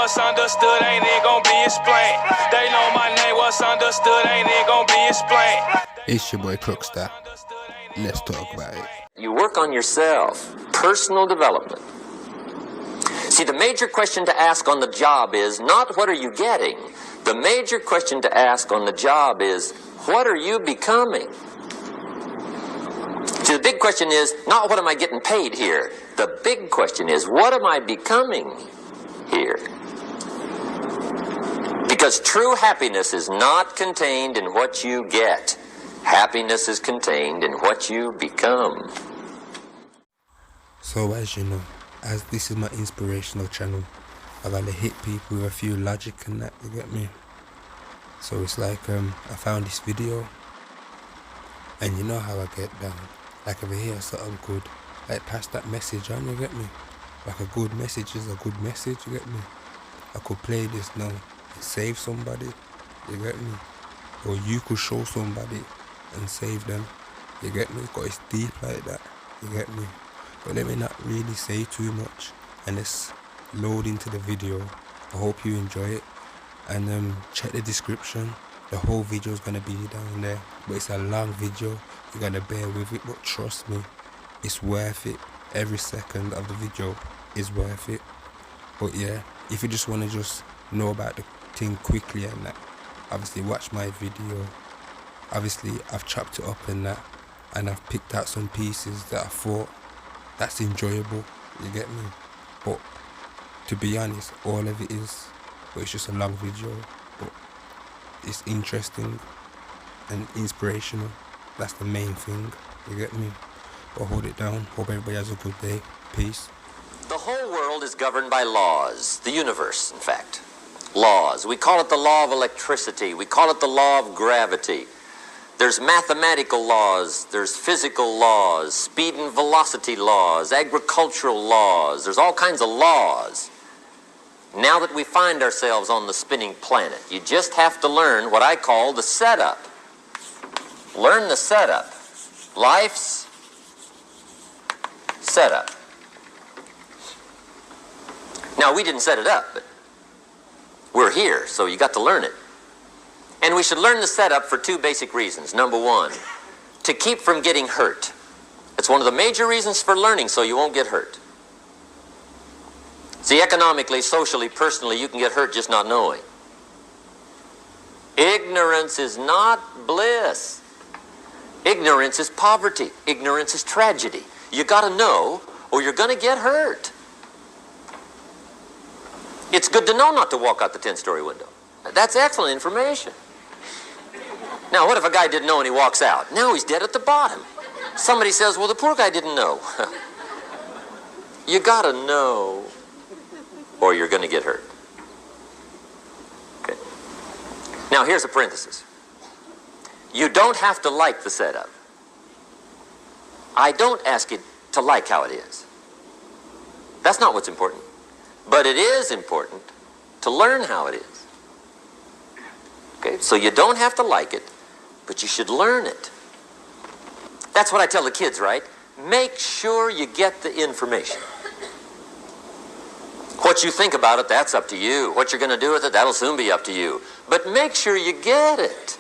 what's understood ain't it gonna be explained. They know my name, what's understood ain't it gonna be explained. It's your boy Crookstar. Let's talk about it. You work on yourself. Personal development. See, the major question to ask on the job is not what are you getting. The major question to ask on the job is what are you becoming? See, the big question is not what am I getting paid here. The big question is what am I becoming here? Because true happiness is not contained in what you get. Happiness is contained in what you become. So as you know, as this is my inspirational channel, I gotta hit people with a few logic and that, you get me? So it's like I found this video, and you know how I get down. Like if I hear something good, like pass that message on, you get me? Like a good message is a good message, you get me? I could play this now and save somebody, you get me? Or you could show somebody and save them, you get me? Cause it's deep like that, you get me? But let me not really say too much, and let's load into the video. I hope you enjoy it, and check the description. The whole video is gonna be down there, but it's a long video. You gotta bear with it, but trust me, it's worth it. Every second of the video is worth it. But yeah, if you just wanna just know about the thing quickly and that, obviously watch my video. Obviously I've chopped it up and that, and I've picked out some pieces that I thought that's enjoyable, you get me? But to be honest, all of it is, but it's just a long video, but it's interesting and inspirational. That's the main thing, you get me? But hold it down. Hope everybody has a good day. Peace. The whole world is governed by laws. The universe, in fact. Laws. We call it the law of electricity. We call it the law of gravity. There's mathematical laws, there's physical laws, speed and velocity laws, agricultural laws. There's all kinds of laws. Now that we find ourselves on the spinning planet, you just have to learn what I call the setup. Learn the setup. Life's setup. Now, we didn't set it up, but we're here, so you got to learn it. And we should learn the setup for two basic reasons. Number one, to keep from getting hurt. It's one of the major reasons for learning, so you won't get hurt. See, economically, socially, personally, you can get hurt just not knowing. Ignorance is not bliss. Ignorance is poverty. Ignorance is tragedy. You got to know, or you're going to get hurt. It's good to know not to walk out the 10-story window. That's excellent information. Now, what if a guy didn't know and he walks out? Now he's dead at the bottom. Somebody says, well, the poor guy didn't know. You gotta know, or you're gonna get hurt. Okay. Now, here's a parenthesis. You don't have to like the setup. I don't ask you to like how it is. That's not what's important. But it is important to learn how it is. Okay, so you don't have to like it, but you should learn it. That's what I tell the kids, right? Make sure you get the information. What you think about it, that's up to you. What you're going to do with it, that'll soon be up to you. But make sure you get it.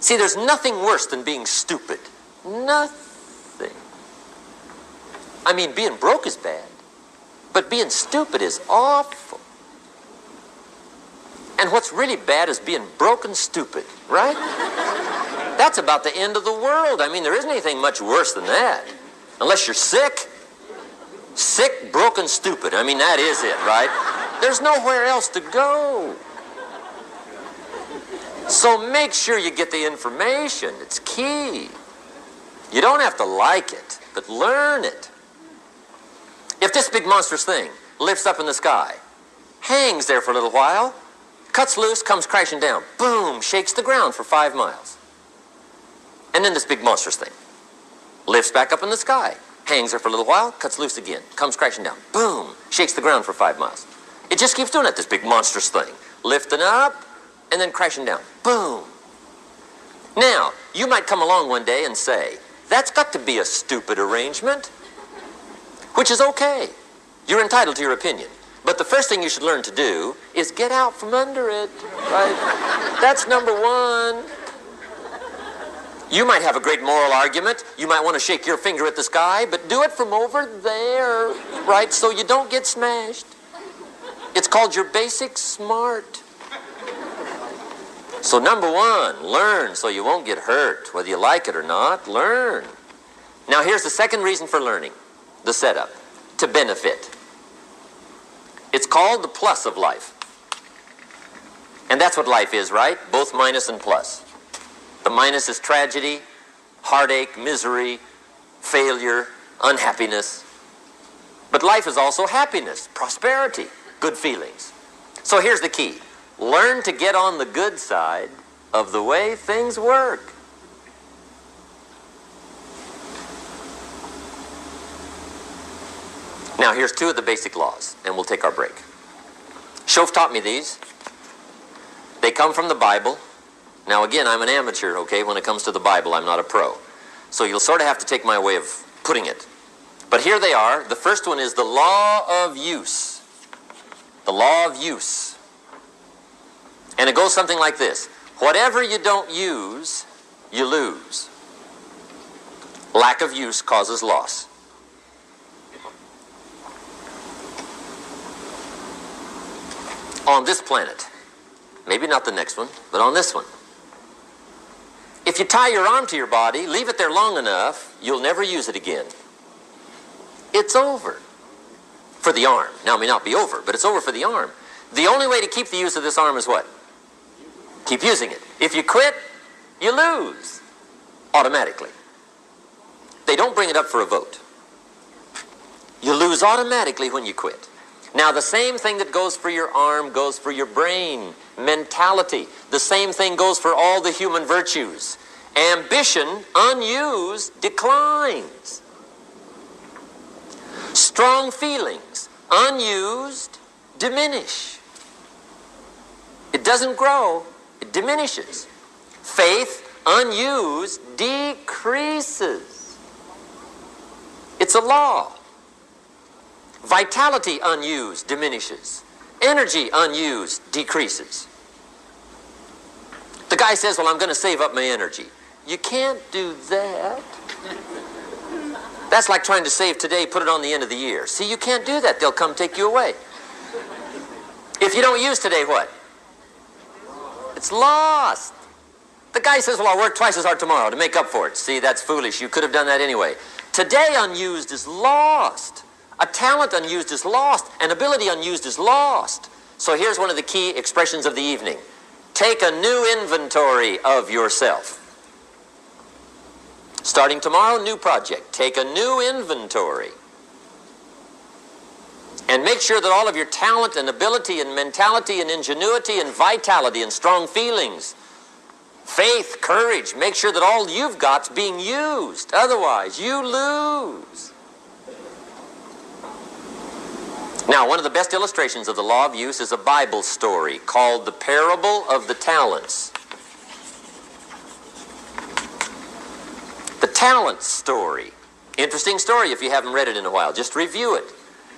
See, there's nothing worse than being stupid. Nothing. I mean, being broke is bad, but being stupid is awful. And what's really bad is being broken stupid, right? That's about the end of the world. I mean, there isn't anything much worse than that. Unless you're sick. Sick, broken, stupid. I mean, that is it, right? There's nowhere else to go. So make sure you get the information. It's key. You don't have to like it, but learn it. If this big monstrous thing lifts up in the sky, hangs there for a little while, cuts loose, comes crashing down, boom, shakes the ground for 5 miles. And then this big monstrous thing lifts back up in the sky, hangs there for a little while, cuts loose again, comes crashing down, boom, shakes the ground for 5 miles. It just keeps doing it, this big monstrous thing, lifting up and then crashing down, boom. Now, you might come along one day and say, that's got to be a stupid arrangement, which is okay. You're entitled to your opinion. But the first thing you should learn to do is get out from under it, right? That's number one. You might have a great moral argument. You might want to shake your finger at the sky, but do it from over there, right? So you don't get smashed. It's called your basic smart. So number one, learn so you won't get hurt. Whether you like it or not, learn. Now here's the second reason for learning, the setup, to benefit. It's called the plus of life. And that's what life is, right? Both minus and plus. The minus is tragedy, heartache, misery, failure, unhappiness. But life is also happiness, prosperity, good feelings. So here's the key. Learn to get on the good side of the way things work. Now here's two of the basic laws, and we'll take our break. Shof taught me these. They come from the Bible. Now again, I'm an amateur, okay? When it comes to the Bible, I'm not a pro. So you'll sort of have to take my way of putting it. But here they are. The first one is the law of use. The law of use. And it goes something like this. Whatever you don't use, you lose. Lack of use causes loss. On this planet, maybe not the next one, but on this one, if you tie your arm to your body, leave it there long enough, you'll never use it again. It's over for the arm. Now, it may not be over, but it's over for the arm. The only way to keep the use of this arm is what? Keep using it. If you quit, you lose automatically. They don't bring it up for a vote. You lose automatically when you quit. Now, the same thing that goes for your arm goes for your brain, mentality. The same thing goes for all the human virtues. Ambition, unused, declines. Strong feelings, unused, diminish. It doesn't grow, it diminishes. Faith, unused, decreases. It's a law. Vitality unused diminishes. Energy unused decreases. The guy says, well, I'm going to save up my energy. You can't do that. That's like trying to save today, put it on the end of the year. See, you can't do that. They'll come take you away. If you don't use today, what? It's lost. The guy says, well, I'll work twice as hard tomorrow to make up for it. See, that's foolish. You could have done that anyway. Today unused is lost. A talent unused is lost. An ability unused is lost. So here's one of the key expressions of the evening. Take a new inventory of yourself. Starting tomorrow, new project. Take a new inventory. And make sure that all of your talent and ability and mentality and ingenuity and vitality and strong feelings, faith, courage, make sure that all you've got's being used. Otherwise, you lose. Now, one of the best illustrations of the law of use is a Bible story called the Parable of the Talents. The talent story. Interesting story if you haven't read it in a while. Just review it.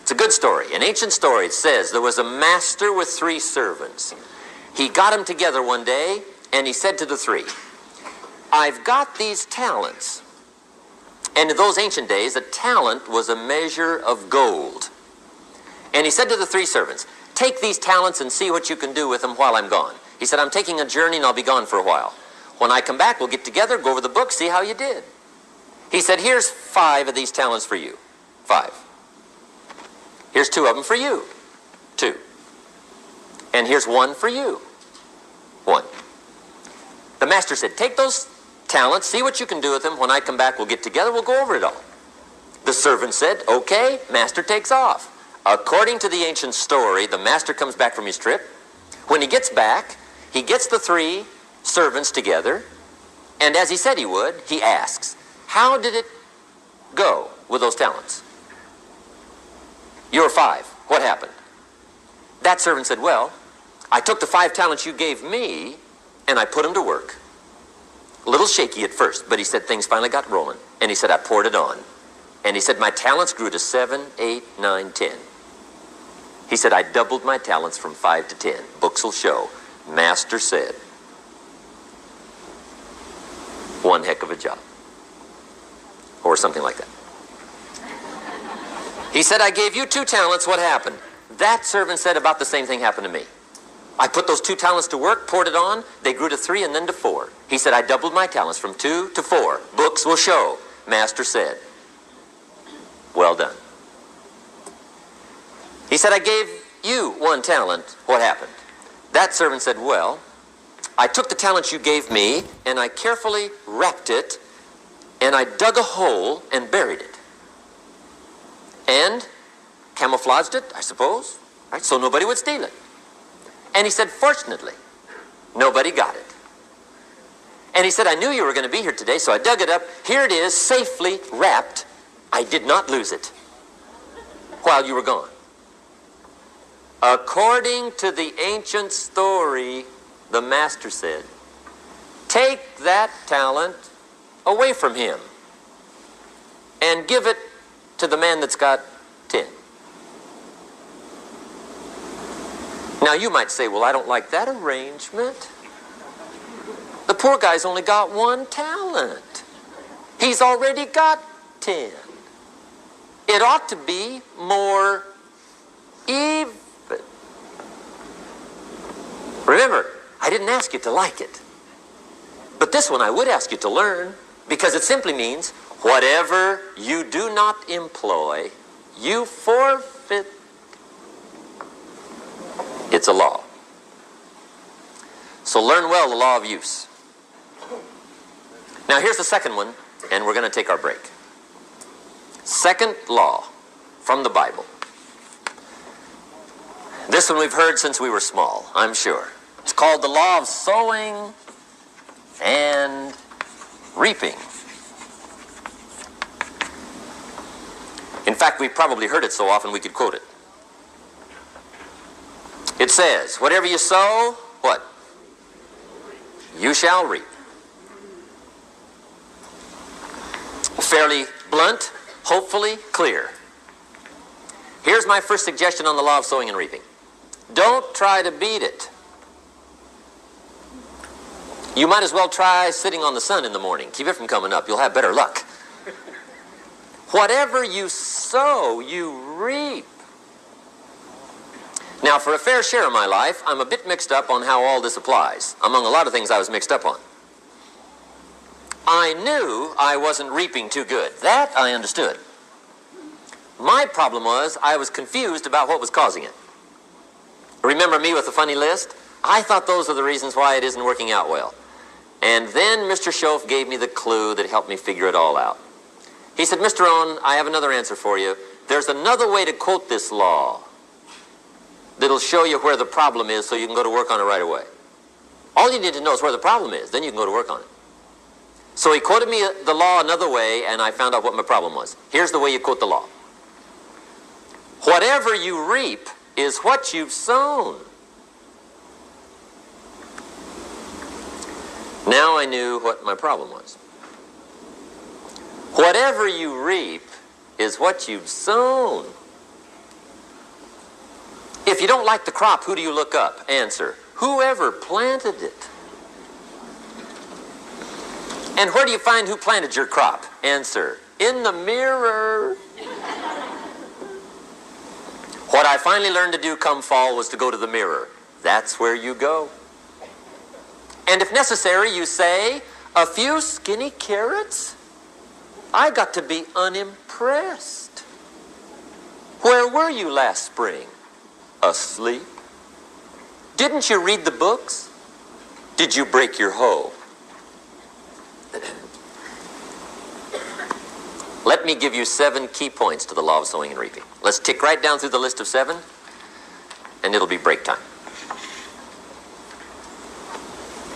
It's a good story. An ancient story. It says there was a master with 3 servants. He got them together one day and he said to the 3, I've got these talents. And in those ancient days, a talent was a measure of gold. And he said to the 3 servants, take these talents and see what you can do with them while I'm gone. He said, I'm taking a journey and I'll be gone for a while. When I come back, we'll get together, go over the book, see how you did. He said, here's 5 of these talents for you. 5. Here's 2 of them for you. 2. And here's 1 for you. 1. The master said, take those talents, see what you can do with them. When I come back, we'll get together, we'll go over it all. The servant said, okay, master takes off. According to the ancient story, the master comes back from his trip. When he gets back, he gets the 3 servants together, and as he said he would, he asks, how did it go with those talents? You're 5. What happened? That servant said, well, I took the 5 talents you gave me, and I put them to work. A little shaky at first, but he said things finally got rolling. And he said, I poured it on. And he said, my talents grew to 7, 8, 9, 10. He said, I doubled my talents from 5 to 10. Books will show. Master said, one heck of a job. Or something like that. He said, I gave you 2 talents. What happened? That servant said about the same thing happened to me. I put those 2 talents to work, poured it on. They grew to 3 and then to 4. He said, I doubled my talents from 2 to 4. Books will show. Master said, well done. He said, I gave you 1 talent. What happened? That servant said, well, I took the talent you gave me and I carefully wrapped it and I dug a hole and buried it. And camouflaged it, I suppose, right? So nobody would steal it. And he said, fortunately, nobody got it. And he said, I knew you were going to be here today, so I dug it up. Here it is, safely wrapped. I did not lose it while you were gone. According to the ancient story, the master said, take that talent away from him and give it to the man that's got 10. Now you might say, well, I don't like that arrangement. The poor guy's only got 1 talent. He's already got 10. It ought to be more even. Remember, I didn't ask you to like it. But this one I would ask you to learn, because it simply means whatever you do not employ, you forfeit. It's a law. So learn well the law of use. Now here's the second one, and we're going to take our break. Second law from the Bible. This one we've heard since we were small, I'm sure. It's called the law of sowing and reaping. In fact, we've probably heard it so often we could quote it. It says, whatever you sow, what? You shall reap. Fairly blunt, hopefully clear. Here's my first suggestion on the law of sowing and reaping. Don't try to beat it. You might as well try sitting on the sun in the morning. Keep it from coming up. You'll have better luck. Whatever you sow, you reap. Now, for a fair share of my life, I'm a bit mixed up on how all this applies. Among a lot of things I was mixed up on. I knew I wasn't reaping too good. That I understood. My problem was I was confused about what was causing it. Remember me with the funny list? I thought those are the reasons why it isn't working out well. And then Mr. Schoaf gave me the clue that helped me figure it all out. He said, Mr. Rohn, I have another answer for you. There's another way to quote this law that'll show you where the problem is so you can go to work on it right away. All you need to know is where the problem is, then you can go to work on it. So he quoted me the law another way, and I found out what my problem was. Here's the way you quote the law. Whatever you reap is what you've sown. Now I knew what my problem was. Whatever you reap is what you've sown. If you don't like the crop, who do you look up? Answer, whoever planted it. And where do you find who planted your crop? Answer, in the mirror. What I finally learned to do come fall was to go to the mirror. That's where you go. And if necessary, you say, a few skinny carrots? I got to be unimpressed. Where were you last spring? Asleep? Didn't you read the books? Did you break your hoe? Let me give you 7 key points to the law of sowing and reaping. Let's tick right down through the list of 7, and it'll be break time.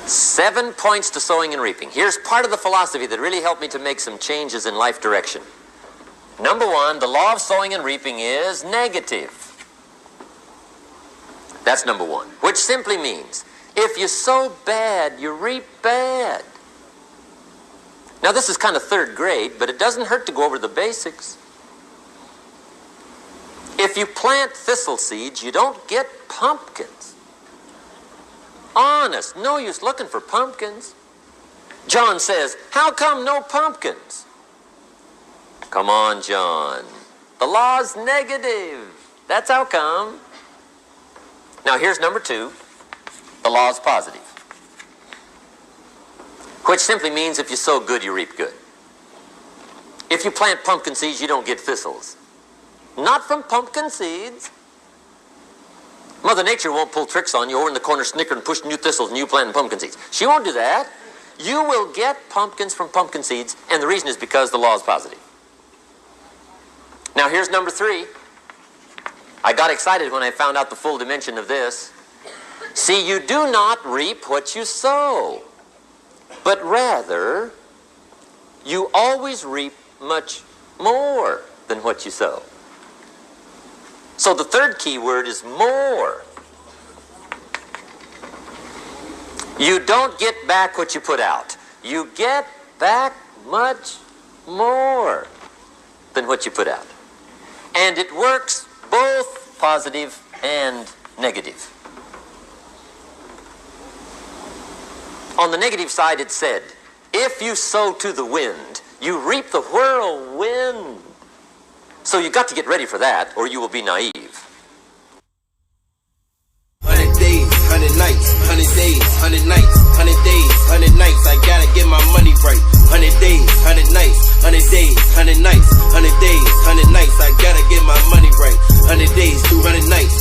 7 points to sowing and reaping. Here's part of the philosophy that really helped me to make some changes in life direction. Number 1, the law of sowing and reaping is negative. That's number 1, which simply means if you sow bad, you reap bad. Now this is kind of 3rd grade, but it doesn't hurt to go over the basics. If you plant thistle seeds, you don't get pumpkins. Honest, no use looking for pumpkins. John says, how come no pumpkins? Come on, John. The law's negative. That's how come. Now here's number 2. The law's positive. Which simply means if you sow good, you reap good. If you plant pumpkin seeds, you don't get thistles. Not from pumpkin seeds. Mother Nature won't pull tricks on you over in the corner snickering, pushing you thistles and you planting pumpkin seeds. She won't do that. You will get pumpkins from pumpkin seeds, and the reason is because the law is positive. Now here's number 3. I got excited when I found out the full dimension of this. See, you do not reap what you sow, but rather you always reap much more than what you sow. So the third key word is more. You don't get back what you put out. You get back much more than what you put out. And it works both positive and negative. On the negative side, it said, if you sow to the wind, you reap the whirlwind. So you got to get ready for that, or you will be naive. 100 days, 100 nights, 100 days.